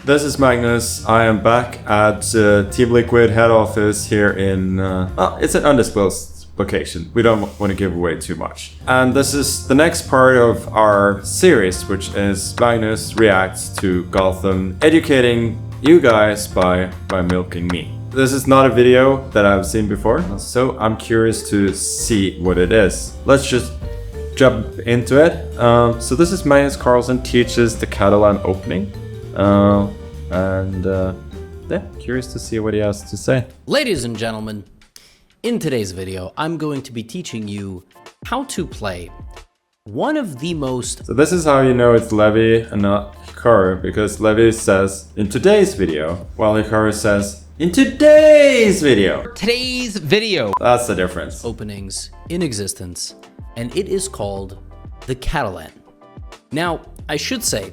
This is Magnus. I am back at Team Liquid head office here in, well, it's an undisclosed location. We don't want to give away too much. And this is the next part of our series, which is Magnus reacts to Gotham, educating you guys by milking me. This is not a video that I've seen before, so I'm curious to see what it is. Let's just jump into it. So this is Magnus Carlsen teaches the Catalan opening. Yeah, curious to see what he has to say. Ladies and gentlemen, in today's video, I'm going to be teaching you how to play one of the most... So this is how you know it's Levy and not Hikaru, because Levy says, in today's video, while Hikaru says, in today's video. Today's video. That's the difference. Openings in existence, and it is called the Catalan. Now, I should say,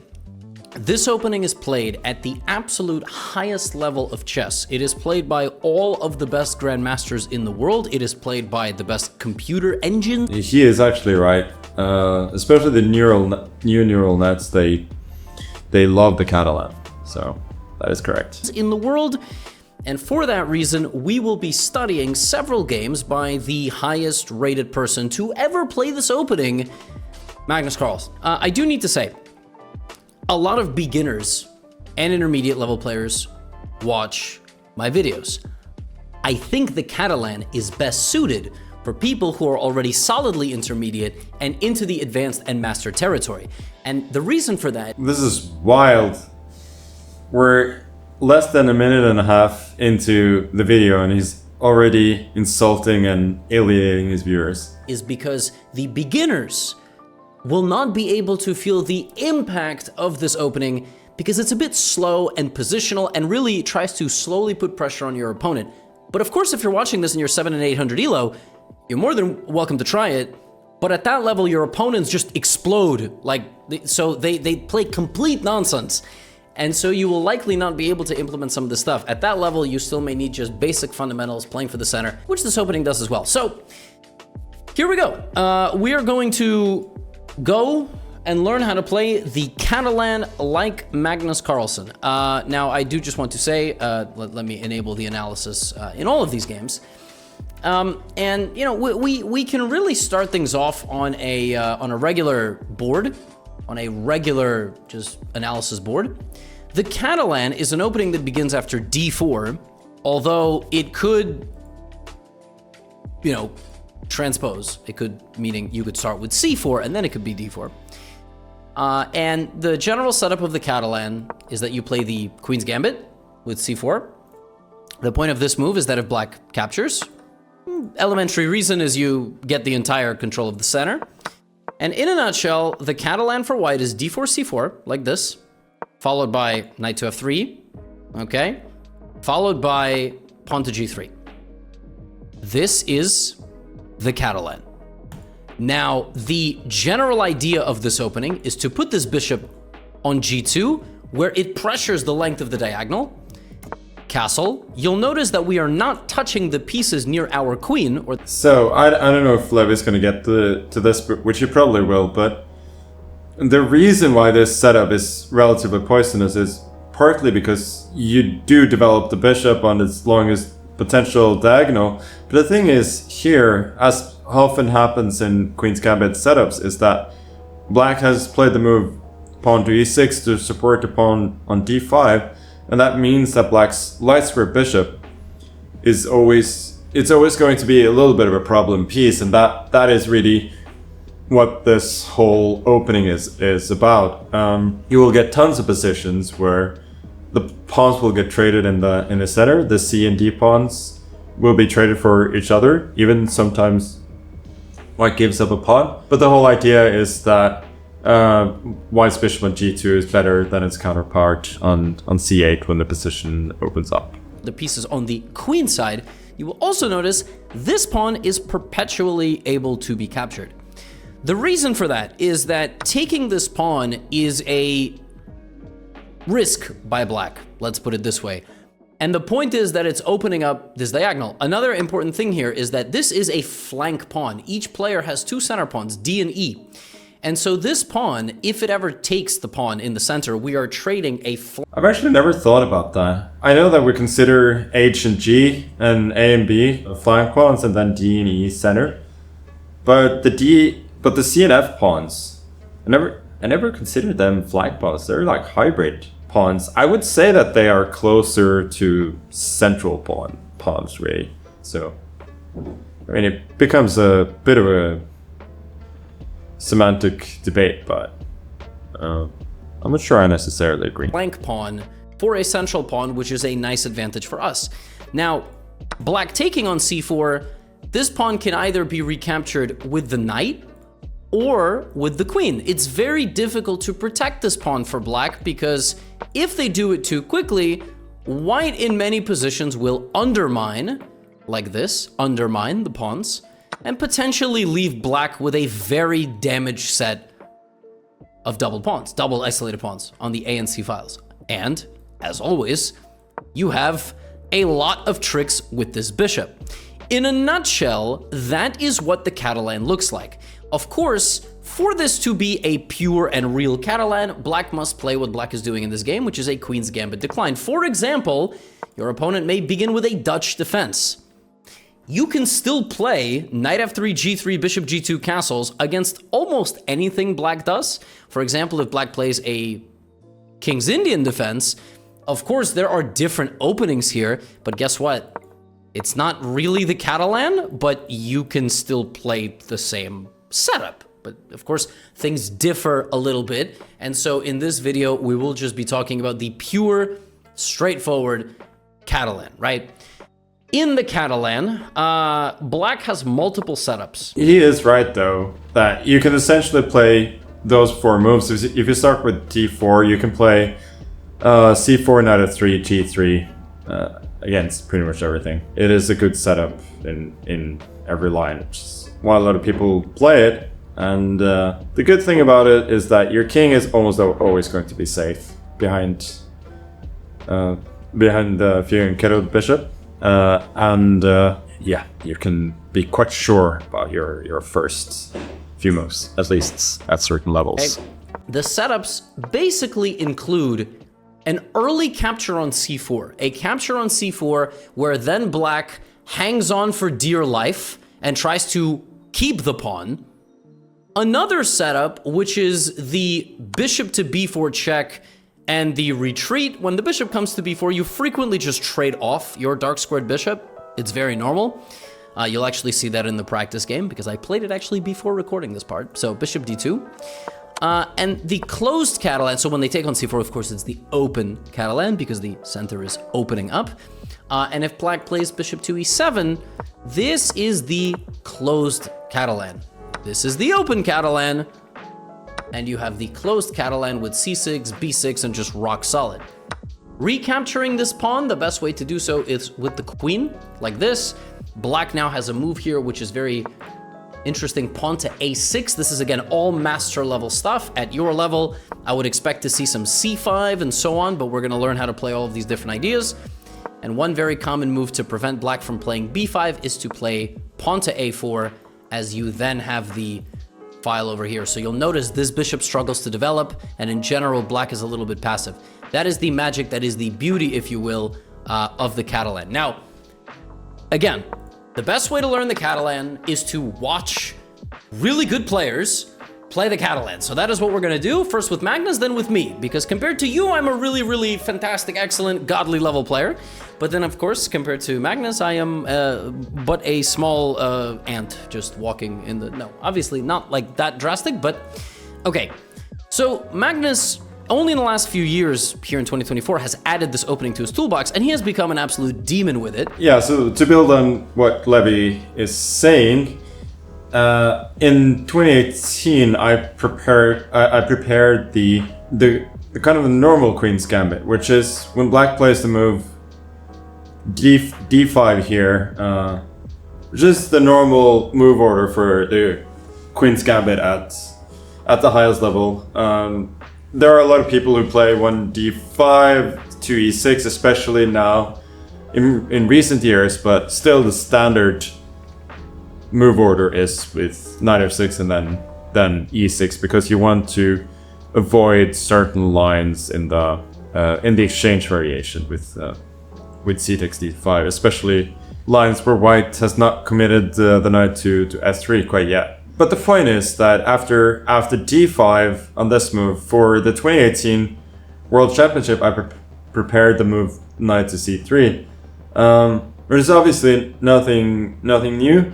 this opening is played at the absolute highest level of chess. It is played by all of the best Grandmasters in the world. It is played by the best computer engines. He is actually right. Especially the new neural nets, they love the Catalan. So that is correct. In the world, and for that reason, we will be studying several games by the highest rated person to ever play this opening, Magnus Carlsen. I do need to say, a lot of beginners and intermediate level players watch my videos. I think the Catalan is best suited for people who are already solidly intermediate and into the advanced and master territory. And the reason for that... This is wild. We're less than a minute and a half into the video and he's already insulting and alienating his viewers. ...is because the beginners will not be able to feel the impact of this opening because it's a bit slow and positional and really tries to slowly put pressure on your opponent. But of course, if you're watching this in your 700 and 800 elo, you're more than welcome to try it. But at that level, your opponents just explode. So they play complete nonsense. And so you will likely not be able to implement some of this stuff. At that level, you still may need just basic fundamentals, playing for the center, which this opening does as well. So here we go. We are going to go and learn how to play the Catalan like Magnus Carlsen. Now, I do just want to say, let me enable the analysis in all of these games. And you know, we can really start things off on a regular board, on a regular just analysis board. The Catalan is an opening that begins after d4, although it could, you know, transpose. It could, meaning you could start with c4 and then it could be d4. And the general setup of the Catalan is that you play the Queen's Gambit with c4. The point of this move is that if black captures, elementary reason is you get the entire control of the center. And in a nutshell, the Catalan for white is d4, c4, like this, followed by knight to f3, okay, followed by pawn to g3. This is the Catalan. Now, the general idea of this opening is to put this bishop on g2, where it pressures the length of the diagonal. Castle. You'll notice that we are not touching the pieces near our queen. Or so, I don't know if Levy's going to get to this, which he probably will, but the reason why this setup is relatively poisonous is partly because you do develop the bishop on its longest potential diagonal. But the thing is, here, as often happens in Queen's Gambit setups, is that black has played the move pawn to e6 to support the pawn on d5, and that means that black's light square bishop is always going to be a little bit of a problem piece, and that is really what this whole opening is about. You will get tons of positions where the pawns will get traded in the center. The C and D pawns will be traded for each other. Even sometimes white gives up a pawn. But the whole idea is that white's bishop on g2 is better than its counterpart on c8 when the position opens up. The pieces on the queen side, you will also notice this pawn is perpetually able to be captured. The reason for that is that taking this pawn is a risk by black, let's put it this way. And the point is that it's opening up this diagonal. Another important thing here is that this is a flank pawn. Each player has two center pawns, D and E. And so this pawn, if it ever takes the pawn in the center, we are trading a I've actually never thought about that. I know that we consider H and G and A and B flank pawns and then D and E center. But the C and F pawns, I never considered them flank pawns. They're like hybrid pawns. I would say that they are closer to central pawns really. So I mean, it becomes a bit of a semantic debate, but I'm not sure I necessarily agree. Flank pawn for a central pawn, which is a nice advantage for us. Now, black taking on c4, this pawn can either be recaptured with the knight or with the queen. It's very difficult to protect this pawn for black because if they do it too quickly, white in many positions will undermine, like this, undermine the pawns, and potentially leave black with a very damaged set of double pawns, double isolated pawns on the A and C files. And, as always, you have a lot of tricks with this bishop. In a nutshell, that is what the Catalan looks like. Of course, for this to be a pure and real Catalan, black must play what black is doing in this game, which is a Queen's Gambit decline. For example, your opponent may begin with a Dutch defense. You can still play knight f3, g3, bishop g2 castles against almost anything black does. For example, if black plays a King's Indian defense, of course there are different openings here, but guess what? It's not really the Catalan, but you can still play the same setup. But of course, things differ a little bit. And so in this video, we will just be talking about the pure, straightforward Catalan, right? In the Catalan, black has multiple setups. He is right, though, that you can essentially play those four moves. If you start with d4, you can play c4, knight f3, g3 against pretty much everything. It is a good setup in every line, which is why a lot of people play it. And the good thing about it is that your king is almost always going to be safe behind the Fury and Kettle bishop. Yeah, you can be quite sure about your first few moves, at least at certain levels. Okay. The setups basically include an early capture on c4, a capture on c4 where then black hangs on for dear life and tries to keep the pawn. Another setup, which is the bishop to b4 check and the retreat. When the bishop comes to b4, you frequently just trade off your dark squared bishop. It's very normal. You'll actually see that in the practice game because I played it actually before recording this part. So bishop d2. And the closed Catalan, so when they take on c4, of course, it's the open Catalan because the center is opening up. And if black plays bishop to e7, this is the closed Catalan. This is the open Catalan. And you have the closed Catalan with c6, b6, and just rock solid. Recapturing this pawn, the best way to do so is with the queen, like this. Black now has a move here, which is very interesting. Pawn to a6. This is, again, all master level stuff. At your level, I would expect to see some c5 and so on, but we're going to learn how to play all of these different ideas. And one very common move to prevent black from playing b5 is to play pawn to a4, as you then have the file over here. So you'll notice this bishop struggles to develop, and in general, black is a little bit passive. That is the magic, that is the beauty, if you will, of the Catalan. Now, again, the best way to learn the Catalan is to watch really good players play the Catalan. So that is what we're gonna do, first with Magnus, then with me, because compared to you, I'm a really, really fantastic, excellent, godly level player. But then, of course, compared to Magnus, I am but a small ant just walking in the... No, obviously not like that drastic, but okay. So Magnus, only in the last few years here in 2024, has added this opening to his toolbox, and he has become an absolute demon with it. Yeah, so to build on what Levy is saying, in 2018, I prepared the kind of a normal Queen's Gambit, which is when black plays the move d5 here, which is the normal move order for the Queen's Gambit at the highest level. There are a lot of people who play one d5 to e6, especially now in recent years, but still the standard move order is with knight f6 and then than e6 because you want to avoid certain lines in the exchange variation with c takes d5, especially lines where white has not committed the knight to s3 quite yet. But the point is that after d5 on this move for the 2018 World Championship, I prepared the move knight to c3. There's obviously nothing new,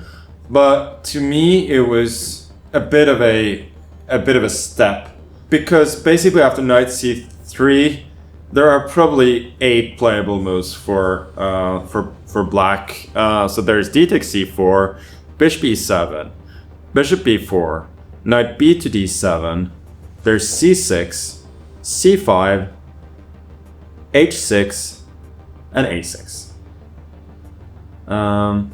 but to me it was a bit of a step, because basically after knight c3 there are probably 8 playable moves for black. So there's d takes c4, bishop e7, bishop b4, knight b to d7, there's c6, c5, h6, and a6. And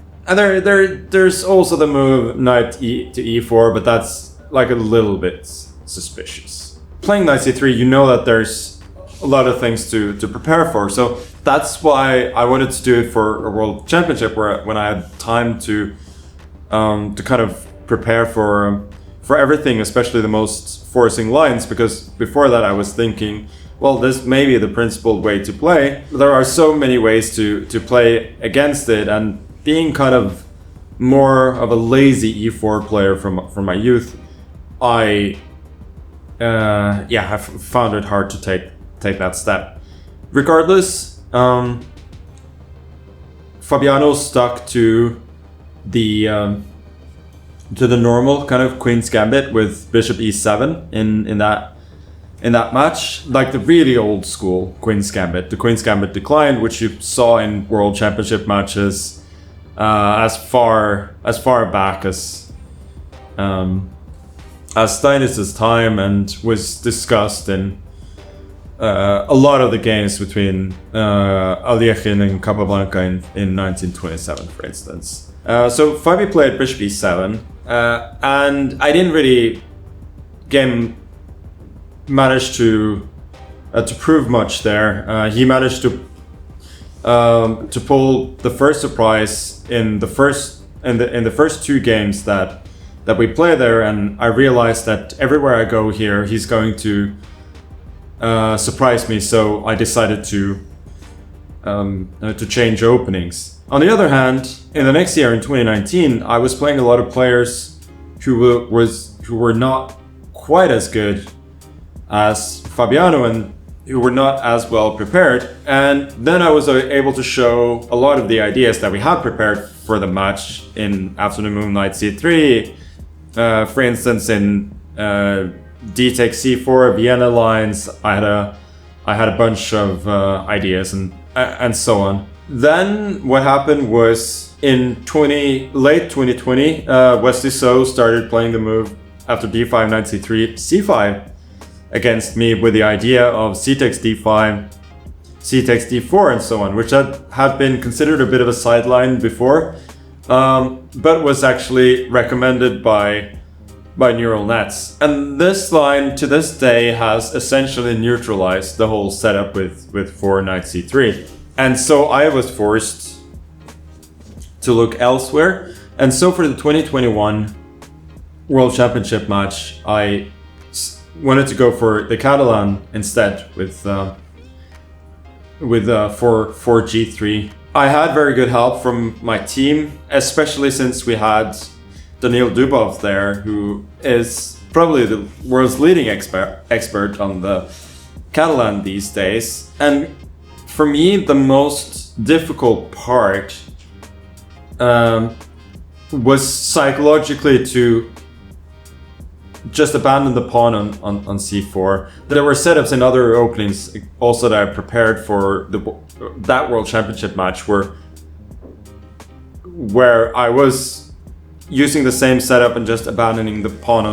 there's also the move knight e to e4, but that's like a little bit suspicious. Playing knight c3, you know that there's a lot of things to prepare for, so that's why I wanted to do it for a World Championship, when I had time to kind of prepare for everything, especially the most forcing lines, because before that I was thinking, well, this may be the principled way to play. There are so many ways to play against it, and being kind of more of a lazy e4 player from my youth, I have found it hard to take that step. Regardless, Fabiano stuck to the normal kind of Queen's Gambit with Bishop e7 in that match, like the really old school Queen's Gambit. The Queen's Gambit declined, which you saw in World Championship matches as far back as Steinitz' time, and was discussed in a lot of the games between Aljechin and Capablanca in 1927, for instance. So Fabi played Bishop e7, and I didn't really manage to prove much there. He managed to pull the first surprise in the first 2 games that we play there, and I realized that everywhere I go here, he's going to surprise me. So I decided to change openings. On the other hand, in the next year, in 2019, I was playing a lot of players who were not quite as good as Fabiano, and who were not as well prepared. And then I was able to show a lot of the ideas that we had prepared for the match in afternoon move knight c3. For instance, in d takes c4 Vienna lines, I had a bunch of ideas and so on. Then what happened was in late 2020, Wesley So started playing the move after d5 knight c3 c5 against me, with the idea of c takes d5, c takes d4, and so on, which had been considered a bit of a sideline before, but was actually recommended by neural nets. And this line to this day has essentially neutralized the whole setup with 4 knight c3. And so I was forced to look elsewhere. And so for the 2021 World Championship match, I wanted to go for the Catalan instead with 4g3. I had very good help from my team, especially since we had Daniil Dubov there, who is probably the world's leading expert on the Catalan these days. And for me, the most difficult part was psychologically to just abandon the pawn on c4. There were setups in other openings also that I prepared for that World Championship match where I was using the same setup and just abandoning the pawn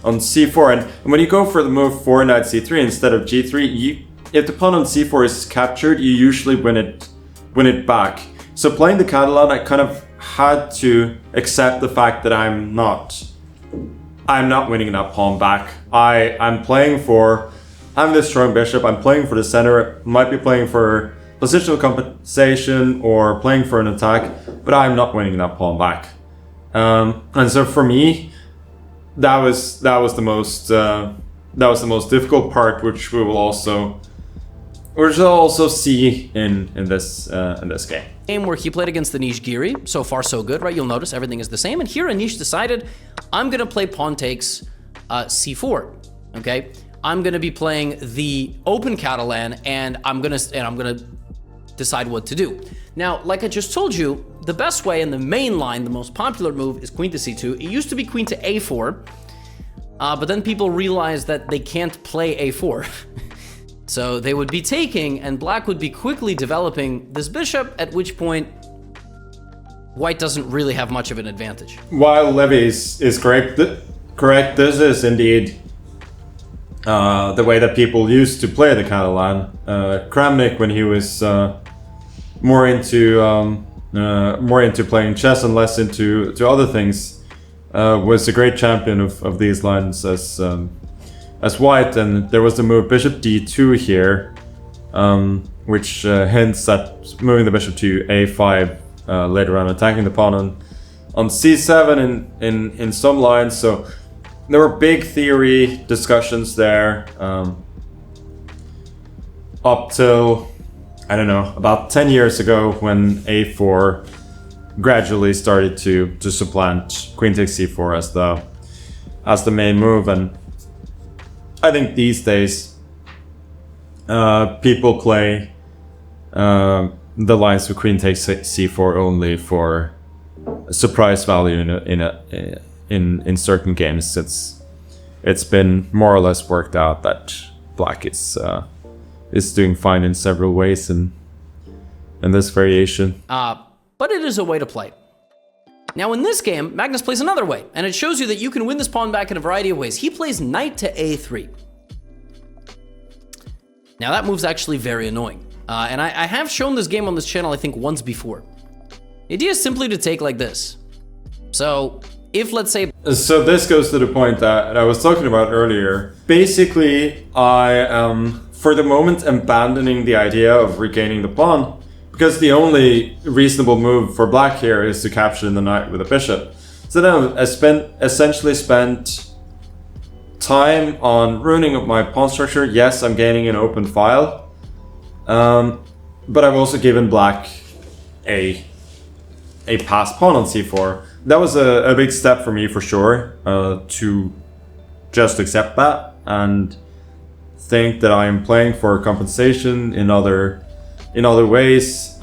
on c4. And when you go for the move 4 knight c3 instead of g3, if the pawn on c4 is captured, you usually win it back. So playing the Catalan, I kind of had to accept the fact that I'm not winning that pawn back. I'm the strong bishop, I'm playing for the center, might be playing for positional compensation or playing for an attack, but I'm not winning that pawn back. And so for me, that was the most difficult part, which we'll also see in this game. Game where he played against the Anish Giri. So far, so good, right? You'll notice everything is the same. And here Anish decided, I'm gonna play pawn takes c4. Okay, I'm gonna be playing the open Catalan, and I'm gonna decide what to do. Now, like I just told you, the best way and the main line, the most popular move is queen to c2. It used to be queen to a4, but then people realized that they can't play a4. So they would be taking, and black would be quickly developing this bishop, at which point white doesn't really have much of an advantage. While Levy is correct, this is indeed the way that people used to play the Catalan. Kramnik, when he was more into playing chess and less into other things, was a great champion of these lines as white. And there was the move bishop d2 here, which hints at moving the bishop to a5 later on, attacking the pawn on c7 in some lines. So there were big theory discussions there up till, I don't know, about 10 years ago, when a4 gradually started to supplant queen takes c4 as the main move. And I think these days people play the lines with queen takes c4 only for surprise value in certain games. It's been more or less worked out that black is doing fine in several ways in this variation. But it is a way to play. Now in this game, Magnus plays another way, and it shows you that you can win this pawn back in a variety of ways. He plays knight to a3. Now that move's actually very annoying. And I have shown this game on this channel, I think, once before. The idea is simply to take like this. So if, let's say... So this goes to the point that I was talking about earlier. Basically, I am, for the moment, abandoning the idea of regaining the pawn, because the only reasonable move for black here is to capture the knight with a bishop. So now I essentially spent time on ruining up my pawn structure. Yes, I'm gaining an open file, but I've also given black a passed pawn on c4. That was a big step for me, for sure, to just accept that and think that I am playing for compensation in other ways,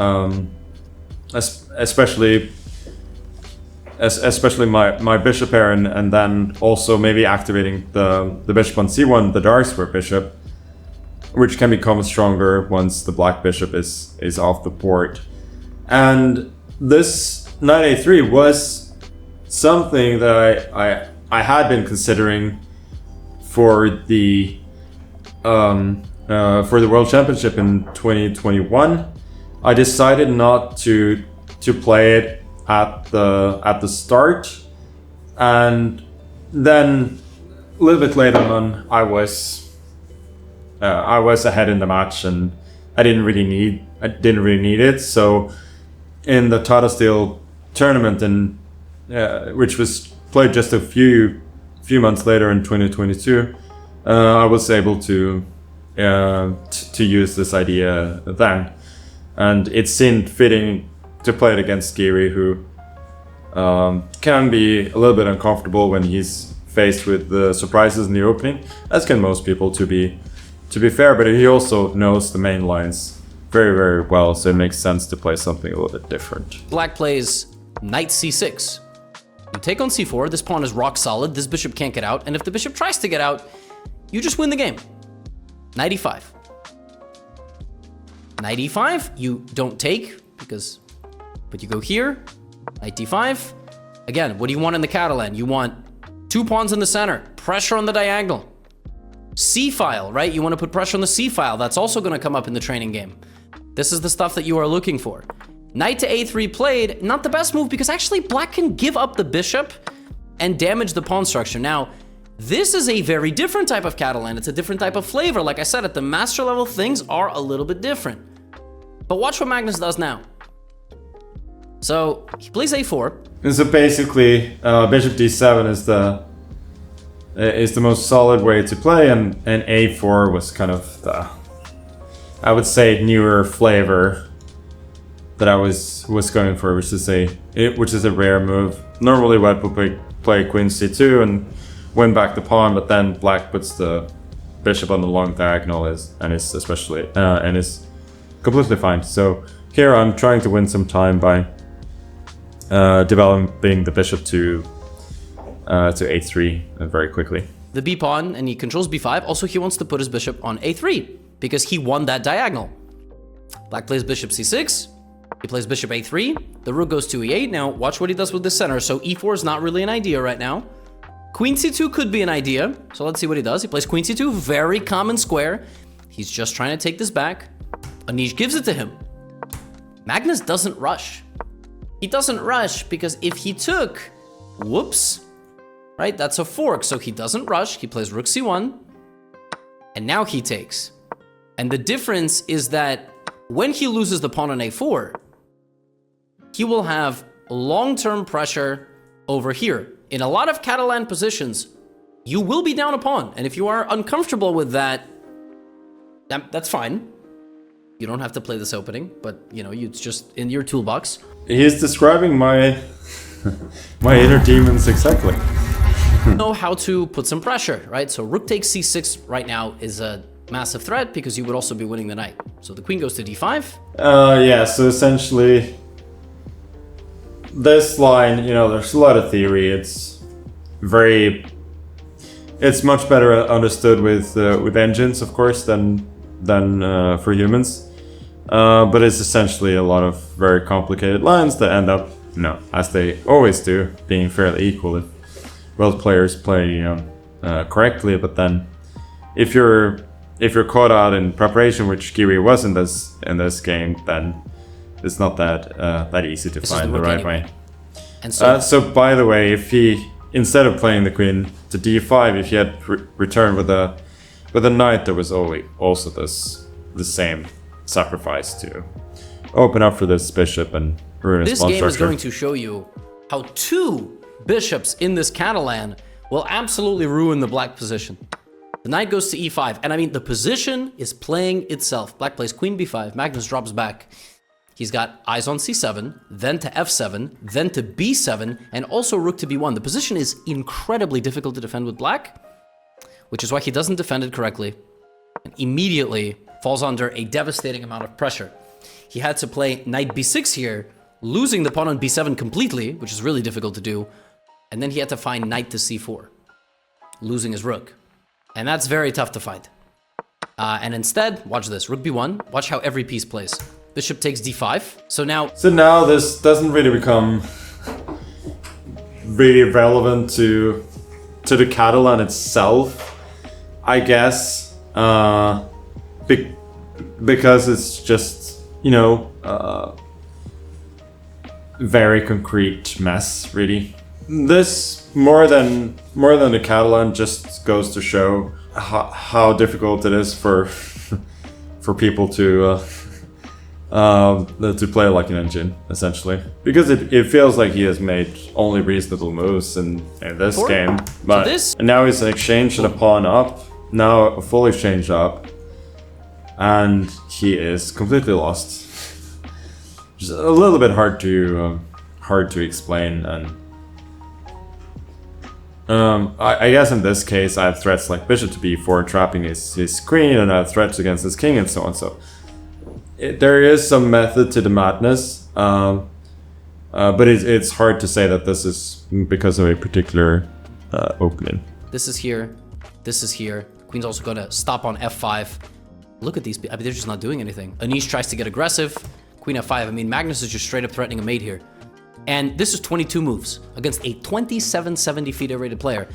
especially my bishop pair, and then also maybe activating the bishop on c1, the dark square bishop, which can become stronger once the black bishop is off the board. And this knight a3 was something that I had been considering for the World Championship in 2021. I decided not to play it at the start, and then a little bit later on, I was ahead in the match, and I didn't really need it. So in the Tata Steel tournament, and which was played just a few months later in 2022, I was able to use this idea then, and it seemed fitting to play it against Giri, who can be a little bit uncomfortable when he's faced with the surprises in the opening, as can most people, to be fair, but he also knows the main lines very, very well, so it makes sense to play something a little bit different. Black plays knight c6. You take on c4, this pawn is rock solid, this bishop can't get out, and if the bishop tries to get out, you just win the game. Knight e5. Knight e5, you don't take, but you go here, knight d5. Again, what do you want in the Catalan? You want 2 pawns in the center, pressure on the diagonal. C-file, right? You want to put pressure on the C-file. That's also going to come up in the training game. This is the stuff that you are looking for. Knight to a3 played, not the best move, because actually black can give up the bishop and damage the pawn structure. Now, this is a very different type of Catalan. It's a different type of flavor. Like I said, at the master level, things are a little bit different. But watch what Magnus does now. So he plays a4. And so basically, bishop d7 is the most solid way to play, and a4 was kind of the, I would say, newer flavor that I was going for, which is a rare move. Normally white will play queen c2 and win back the pawn, but then black puts the bishop on the long diagonal and is completely fine. So here I'm trying to win some time by developing the bishop to a3 very quickly. The b pawn, and he controls b5. Also, he wants to put his bishop on a3 because he won that diagonal. Black plays bishop c6. He plays bishop a3. The rook goes to e8. Now, watch what he does with the center. So e4 is not really an idea right now. Queen c2 could be an idea. So let's see what he does. He plays queen c2, very common square. He's just trying to take this back. Anish gives it to him. Magnus doesn't rush. He doesn't rush because if he took, whoops, right? That's a fork, so he doesn't rush. He plays rook c1, and now he takes. And the difference is that when he loses the pawn on a4, he will have long-term pressure over here. In a lot of Catalan positions, you will be down a pawn, and if you are uncomfortable with that, that's fine. You don't have to play this opening, but you know, it's just in your toolbox. He's describing my my inner demons exactly. Know how to put some pressure, right? So rook takes c6 right now is a massive threat because you would also be winning the knight. So the queen goes to d5. Yeah, so essentially this line, you know, there's a lot of theory. It's much better understood with engines, of course, than for humans. But it's essentially a lot of very complicated lines that end up, you know, as they always do, being fairly equal if both players play correctly. But then, if you're caught out in preparation, which Giri was in this game, then it's not that easy to find the right way. And so, by the way, if he, instead of playing the queen to d5, if he had returned with a knight, there was also the same sacrifice to open up for this bishop and ruin his pawn structure. This game is going to show you how 2 bishops in this Catalan will absolutely ruin the black position. The knight goes to e5, and I mean, the position is playing itself. Black plays queen b5, Magnus drops back. He's got eyes on c7, then to f7, then to b7, and also rook to b1. The position is incredibly difficult to defend with black, which is why he doesn't defend it correctly, and immediately falls under a devastating amount of pressure. He had to play knight b6 here, losing the pawn on b7 completely, which is really difficult to do, and then he had to find knight to c4, losing his rook. And that's very tough to find. And instead, watch this, rook b1, watch how every piece plays. Bishop takes d5, so now this doesn't really become really relevant to the Catalan itself, I guess, because it's just, you know, very concrete mess, really. This more than the Catalan just goes to show how difficult it is for people to play like an engine, essentially, because it feels like he has made only reasonable moves in this game, but and now he's an exchange and a pawn up, now a full exchange up, and he is completely lost. Just a little bit hard to explain, and I guess in this case I have threats like bishop to b4 trapping his queen, and I have threats against his king and so on. So there is some method to the madness, but it's hard to say that this is because of a particular opening. This is here, this is here. Queen's also going to stop on f5. Look at these, I mean, they're just not doing anything. Anish tries to get aggressive. Queen f5, I mean, Magnus is just straight up threatening a mate here. And this is 22 moves against a 2770 FIDE rated player.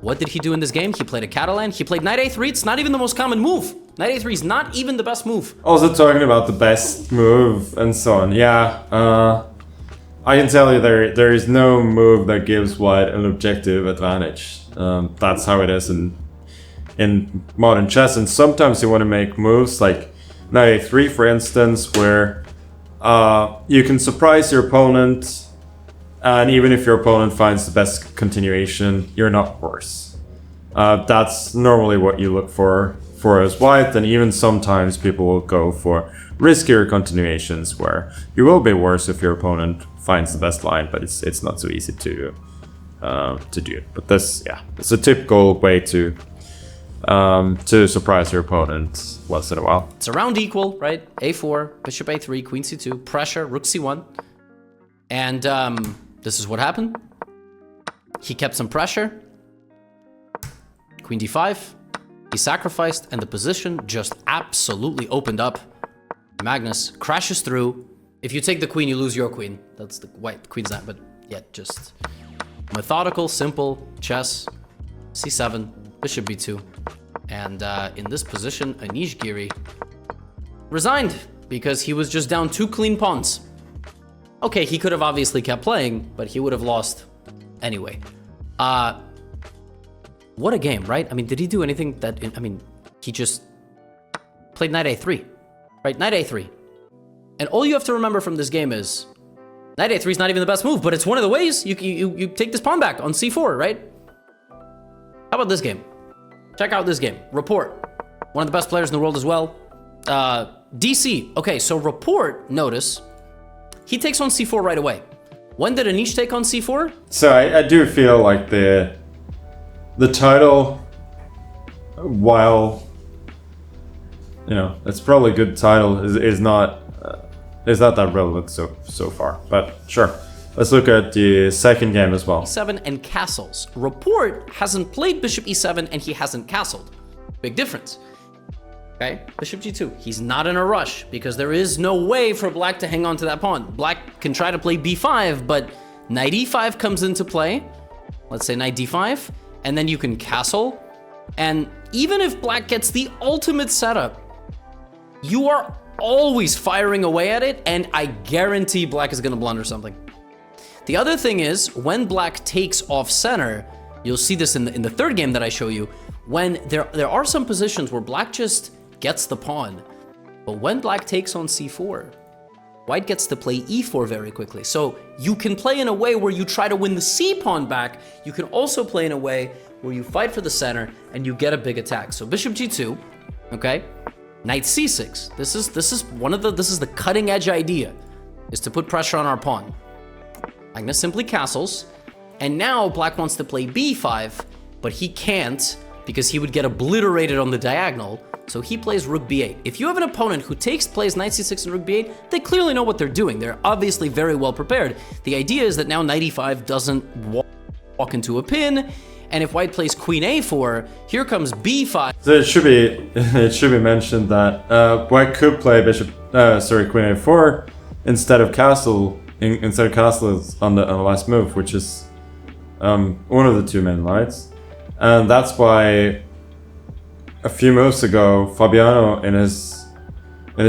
What did he do in this game? He played a Catalan, he played knight a3, it's not even the most common move. Knight a3 is not even the best move. Also talking about the best move and so on, yeah. I can tell you there is no move that gives white an objective advantage. That's how it is in modern chess, and sometimes you want to make moves like knight a3, for instance, where you can surprise your opponent, and even if your opponent finds the best continuation, you're not worse. That's normally what you look for as white, and even sometimes people will go for riskier continuations where you will be worse if your opponent finds the best line, but it's not so easy to do. But this, yeah, it's a typical way to surprise your opponent once in a while. It's around equal, right? A4, bishop A3, queen C2, pressure, rook C1. And this is what happened. He kept some pressure. Queen D5. He sacrificed, and the position just absolutely opened up. Magnus crashes through. If you take the queen, you lose your queen. That's the white queen's not, but yeah, just methodical, simple chess. C7, bishop B2. And in this position, Anish Giri resigned because he was just down 2 clean pawns. Okay, he could have obviously kept playing, but he would have lost anyway. What a game, right? I mean, did he do anything that... I mean, he just played knight A3, right? Knight A3. And all you have to remember from this game is knight A3 is not even the best move, but it's one of the ways you take this pawn back on C4, right? How about this game? Check out this game. Rapport. One of the best players in the world as well. DC. Okay, so Rapport, notice, he takes on C4 right away. When did Anish take on C4? So I do feel like the title, while, you know, it's probably a good title, is not that relevant so far. But sure. Let's look at the second game as well. E7 and castles. Rapport hasn't played bishop E7 and he hasn't castled. Big difference. Okay, bishop G2. He's not in a rush because there is no way for black to hang on to that pawn. Black can try to play B5, but knight E5 comes into play. Let's say knight D5, and then you can castle. And even if black gets the ultimate setup, you are always firing away at it, and I guarantee black is gonna blunder something. The other thing is, when black takes off center, you'll see this in the third game that I show you, when there are some positions where black just gets the pawn, but when black takes on C4, white gets to play E4 very quickly. So you can play in a way where you try to win the C pawn back. You can also play in a way where you fight for the center and you get a big attack. So bishop G2, okay? Knight C6. This is the cutting edge idea, is to put pressure on our pawn. Magnus simply castles, and now black wants to play B5, but he can't because he would get obliterated on the diagonal, so he plays rook B8. If you have an opponent who plays knight C6 and rook B8, they clearly know what they're doing. They're obviously very well prepared. The idea is that now knight E5 doesn't walk into a pin, and if white plays queen A4, here comes B5. So it should be mentioned that white could play queen A4 instead of castle. Instead of castle on the last move, which is one of the two main lines. And that's why a few moves ago, Fabiano in his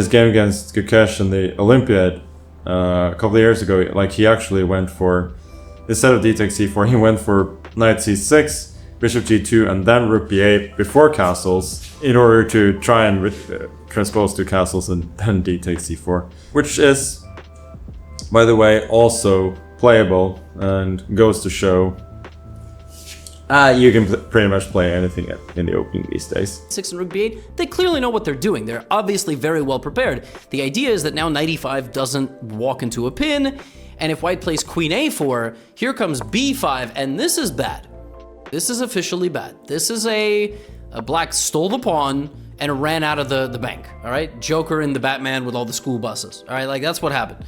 game against Gukesh in the Olympiad a couple of years ago, like he actually went for, instead of d takes c4, he went for knight c6, bishop g2, and then rook b8 before castles in order to try and transpose two castles and then d takes c4, which is, by the way, also playable and goes to show you can pretty much play anything in the opening these days. 6 and rook b8, they clearly know what they're doing. They're obviously very well prepared. The idea is that now knight e5 doesn't walk into a pin, and if white plays queen a4, here comes b5, and this is bad. This is officially bad. This is a black stole the pawn and ran out of the bank, all right? Joker in the Batman with all the school buses, all right? Like, that's what happened.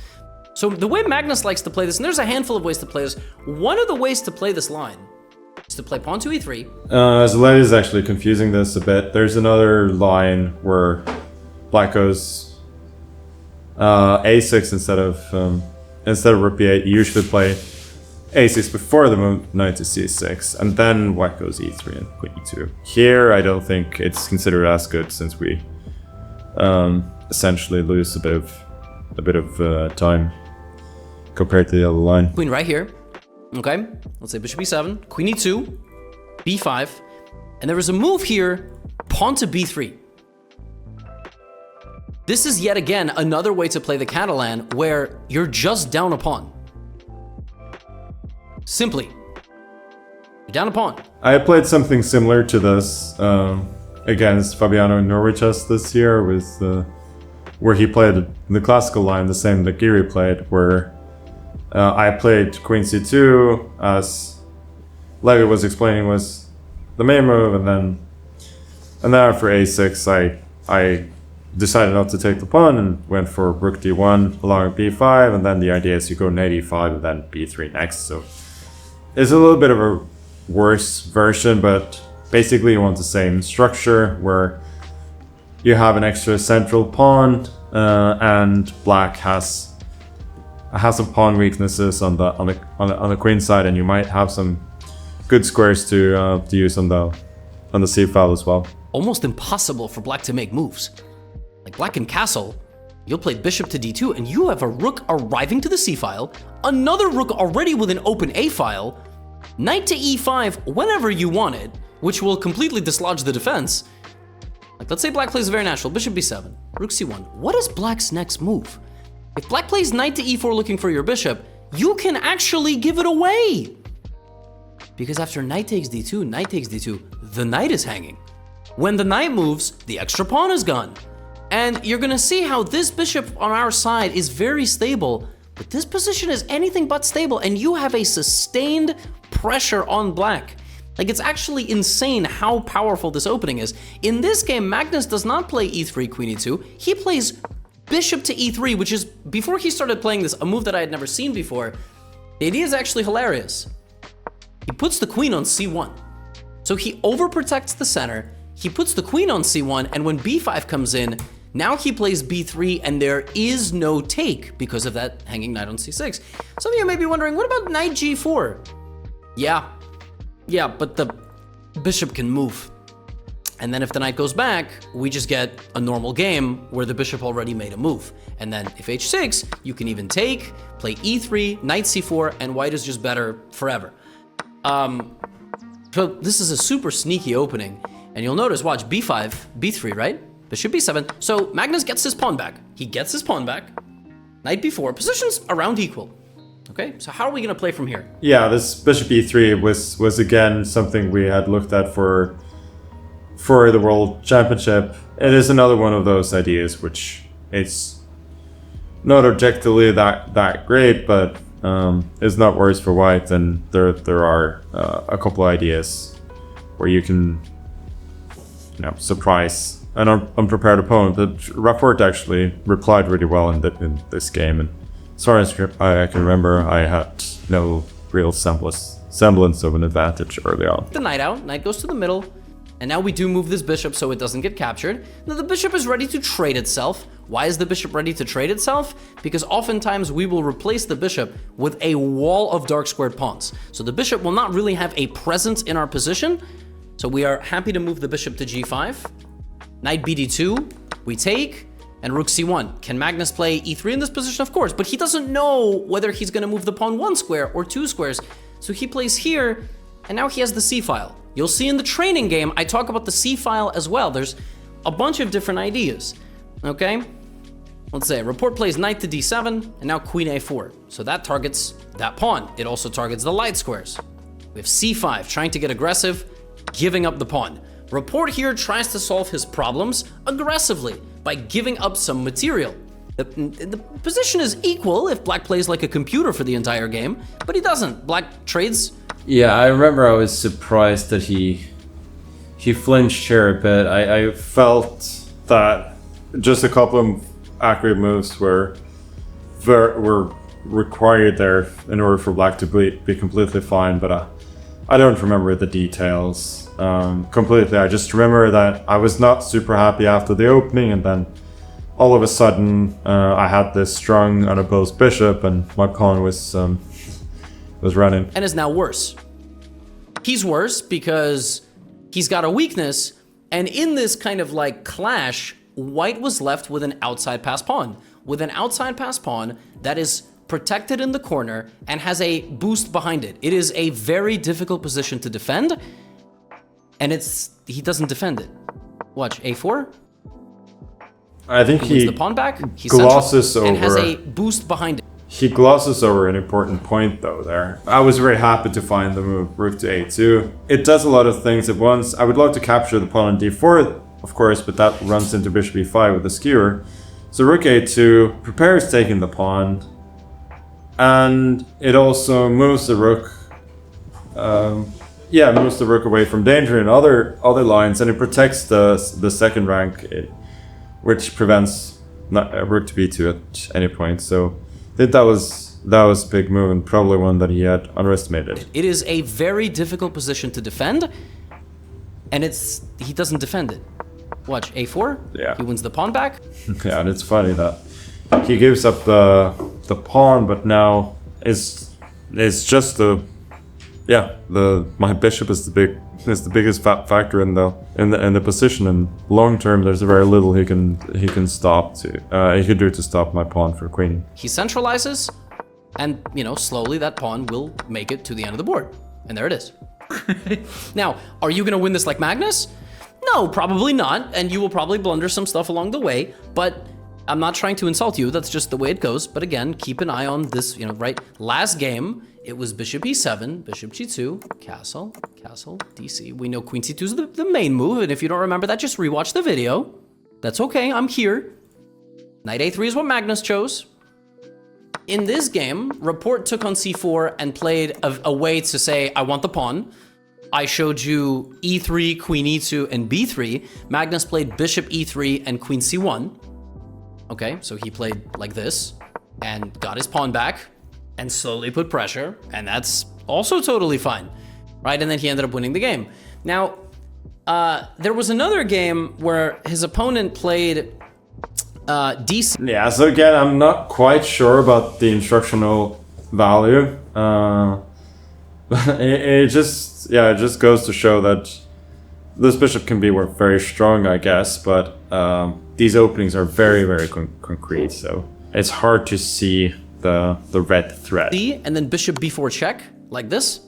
So the way Magnus likes to play this, and there's a handful of ways to play this, one of the ways to play this line is to play pawn to e3. So Levy is actually confusing this a bit. There's another line where black goes a6 instead of rook b8. You usually play a6 before the move knight to c6, and then white goes e3 and queen e2. Here, I don't think it's considered as good since we essentially lose a bit of time compared to the other line. Queen right here. Okay, let's say bishop e7, queen e2, b5, and there is a move here, pawn to b3. This is yet again another way to play the Catalan where you're just down a pawn. Simply, you're down a pawn. I played something similar to this against Fabiano in GothamChess this year, with where he played the classical line, the same that Giri played, where I played Queen C2, as Levy was explaining was the main move, and then after A6 I decided not to take the pawn and went for Rook D1 along B5, and then the idea is you go Knight E5 and then B3 next. So it's a little bit of a worse version, but basically you want the same structure where you have an extra central pawn, and black has some pawn weaknesses on the queen side, and you might have some good squares to use on the c file as well. Almost impossible for black to make moves. Like black in castle, you'll play bishop to d2, and you have a rook arriving to the c file, another rook already with an open a file, knight to e5 whenever you want it, which will completely dislodge the defense. Like, let's say black plays a very natural, bishop b7, rook c1. What is black's next move? If black plays knight to e4 looking for your bishop, you can actually give it away. Because after knight takes d2, the knight is hanging. When the knight moves, the extra pawn is gone. And you're gonna see how this bishop on our side is very stable, but this position is anything but stable, and you have a sustained pressure on black. Like, it's actually insane how powerful this opening is. In this game, Magnus does not play e3, queen e2. He plays bishop to e3, which is, before he started playing this, a move that I had never seen before. The idea is actually hilarious. He puts the queen on c1. So he overprotects the center, he puts the queen on c1, and when b5 comes in, now he plays b3, and there is no take because of that hanging knight on c6. Some of you may be wondering, what about knight g4? Yeah, but the bishop can move. And then if the knight goes back, we just get a normal game where the bishop already made a move. And then if h6, you can even take, play e3, knight c4, and white is just better forever. So this is a super sneaky opening. And you'll notice, watch, b5, b3, right? Bishop b7. So Magnus gets his pawn back. He gets his pawn back. Knight b4, positions around equal. Okay, so how are we gonna play from here? Yeah, this bishop e3 was again something we had looked at for the World Championship. It is another one of those ideas which it's not objectively that great, but it's not worse for white. And there are a couple of ideas where you can, surprise an unprepared opponent. But Rapport actually replied really well in this game, and as far as I can remember, I had no real semblance of an advantage early on. The knight out, knight goes to the middle, and now we do move this bishop so it doesn't get captured. Now the bishop is ready to trade itself. Why is the bishop ready to trade itself? Because oftentimes we will replace the bishop with a wall of dark squared pawns. So the bishop will not really have a presence in our position. So we are happy to move the bishop to g5. Knight bd2, we take, and rook c1. Can Magnus play e3 in this position? Of course, but he doesn't know whether he's gonna move the pawn 1 square or 2 squares. So he plays here, and now he has the c file. You'll see in the training game, I talk about the c file as well. There's a bunch of different ideas, okay? Let's say Rapport plays knight to d7, and now queen a4. So that targets that pawn. It also targets the light squares. We have c5, trying to get aggressive, giving up the pawn. Rapport here tries to solve his problems aggressively by giving up some material. The position is equal if black plays like a computer for the entire game, but he doesn't. Black trades. Yeah, I remember I was surprised that he flinched here a bit. I felt that just a couple of accurate moves were required there in order for black to be completely fine, but I don't remember the details completely. I just remember that I was not super happy after the opening, and then all of a sudden I had this strong unopposed bishop, and my pawn was running. And is now worse. He's worse because he's got a weakness, and in this kind of like clash, white was left with an outside pass pawn. With an outside pass pawn that is protected in the corner and has a boost behind it. It is a very difficult position to defend, and he doesn't defend it. Watch, a4. I think he the pawn back. He glosses over. And has a boost behind it. he glosses over an important point though there. I was very happy to find the move rook to a2. It does a lot of things at once. I would love to capture the pawn on d4, of course, but that runs into bishop e5 with the skewer. So rook a2 prepares taking the pawn, and it also moves the rook. Moves the rook away from danger in other lines, and it protects the second rank, which prevents rook to b2 at any point. So I think that was a big move, and probably one that he had underestimated. It is a very difficult position to defend, and he doesn't defend it. Watch, a4. Yeah. He wins the pawn back. Yeah, and it's funny that he gives up the pawn, but now it's just my bishop is the biggest factor in the position, and long term there's very little he can do to stop my pawn for queening. He centralizes, and slowly that pawn will make it to the end of the board, and there it is. Now, are you gonna win this like Magnus? No, probably not, and you will probably blunder some stuff along the way, but I'm not trying to insult you, that's just the way it goes. But again, keep an eye on this, right? Last game, it was bishop e7, bishop g2, castle, dc. We know queen c2 is the main move, and if you don't remember that, just rewatch the video. That's okay, I'm here. Knight a3 is what Magnus chose. In this game, Rapport took on c4 and played a way to say, I want the pawn. I showed you e3, queen e2, and b3. Magnus played bishop e3 and queen c1. Okay, so he played like this and got his pawn back and slowly put pressure, and that's also totally fine, right? And then he ended up winning the game. Now, there was another game where his opponent played d6. Yeah, so again, I'm not quite sure about the instructional value. It just goes to show that this bishop can be very strong, I guess, but these openings are very, very concrete, so it's hard to see the red thread. And then bishop b4 check, like this.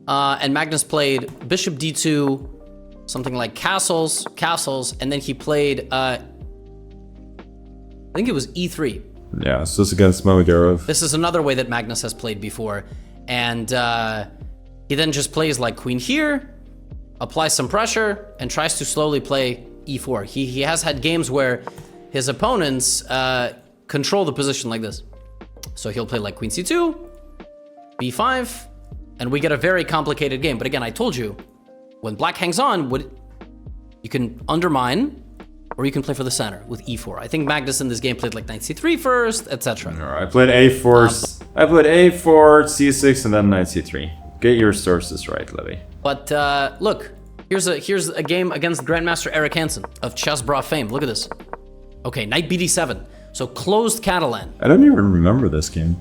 And Magnus played bishop d2, something like castles, and then he played, I think it was e3. Yeah, so it's against Mogadorov. This is another way that Magnus has played before. And he then just plays like queen here, applies some pressure, and tries to slowly play e4. He has had games where his opponents control the position like this. So he'll play like queen c2, b5, and we get a very complicated game. But again, I told you, when black hangs on, you can undermine, or you can play for the center with e4. I think Magnus in this game played like knight c3 first, etc. All right, I played a4, I played a4, c6, and then knight c3. Get your sources right, Levy. But look, here's a game against Grandmaster Eric Hansen of Chess Bra fame. Look at this. Okay, knight bd7. So closed Catalan. I don't even remember this game.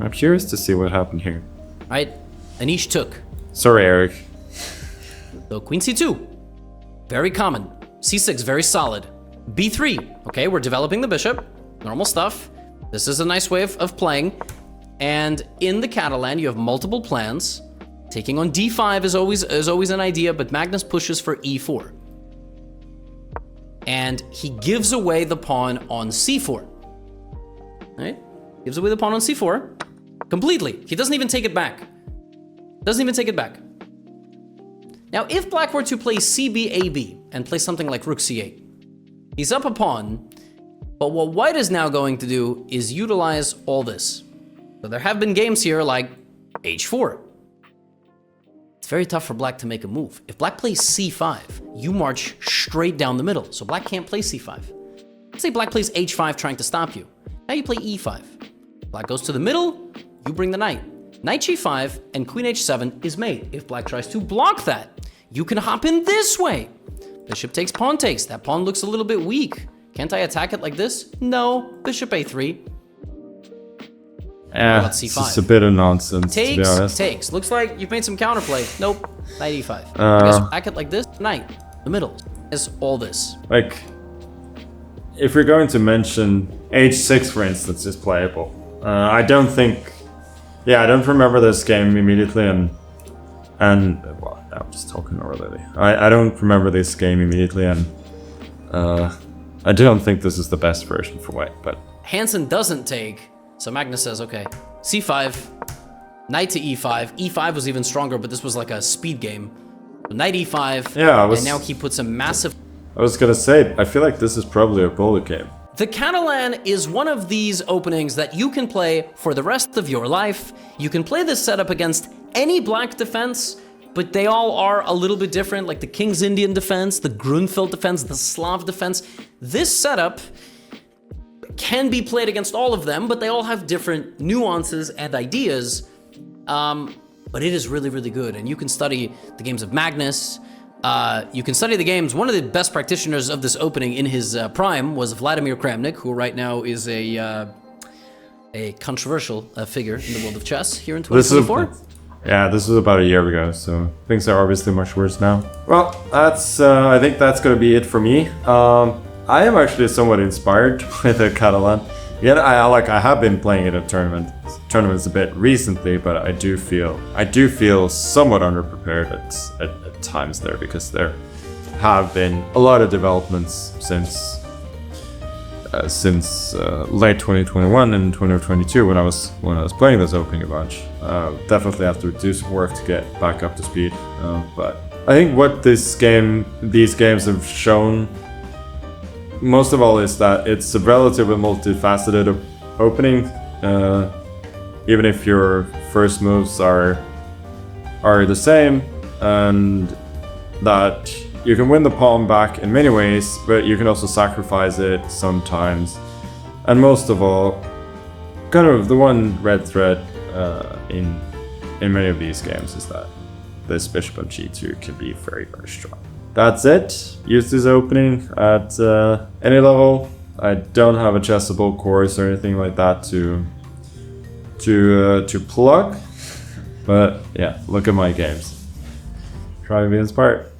I'm curious to see what happened here. Right? Anish took. Sorry, Eric. So queen c2. Very common. c6, very solid. b3. Okay, we're developing the bishop. Normal stuff. This is a nice way of playing. And in the Catalan, you have multiple plans. Taking on d5 is always an idea, but Magnus pushes for e4. And he gives away the pawn on c4. Right? Gives away the pawn on c4 completely. He doesn't even take it back. Doesn't even take it back. Now, if black were to play cb-ab and play something like rook c8, he's up a pawn, but what white is now going to do is utilize all this. So there have been games here like h4. It's very tough for black to make a move. If black plays c5, you march straight down the middle, so black can't play c5. Let's say black plays h5 trying to stop you. Now you play e5. Black goes to the middle, you bring the knight. Knight g5 and queen h7 is made. If black tries to block that, you can hop in this way. Bishop takes, pawn takes. That pawn looks a little bit weak. Can't I attack it like this? No, bishop a3. Yeah, it's just a bit of nonsense, to be honest. Takes. Looks like you've made some counterplay. Nope. Knight e5. I guess attack it like this. Knight. The middle. Is all this. Like, if you're going to mention h6, for instance, is playable. I don't remember this game immediately, and well, I'm just talking over Levy. I don't remember this game immediately, and I don't think this is the best version for white, but... Hansen doesn't take, so Magnus says, okay, c5, knight to e5. e5 was even stronger, but this was like a speed game. Knight e5, yeah, and now he puts a massive... I was gonna say, I feel like this is probably a bullet game. The Catalan is one of these openings that you can play for the rest of your life. You can play this setup against any black defense, but they all are a little bit different, like the King's Indian defense, the Grunfeld defense, the Slav defense. This setup can be played against all of them, but they all have different nuances and ideas. But it is really, really good, and you can study the games of Magnus. You can study the games. One of the best practitioners of this opening in his prime was Vladimir Kramnik, who right now is a controversial figure in the world of chess here in 2024. This was about a year ago, so things are obviously much worse now. Well, that's I think that's gonna be it for me. I am actually somewhat inspired by the Catalan. Yeah, I have been playing it at tournaments a bit recently, but I do feel somewhat underprepared at times there, because there have been a lot of developments since late 2021 and 2022 when I was playing this opening a bunch. Definitely have to do some work to get back up to speed. But I think what these games have shown most of all is that it's a relatively multifaceted opening. Even if your first moves are the same, and that you can win the pawn back in many ways, but you can also sacrifice it sometimes. And most of all, kind of the one red thread in many of these games is that this bishop on g2 can be very, very strong. That's it. Use this opening at any level. I don't have a chessable course or anything like that to plug, but yeah, look at my games. Try to be inspired.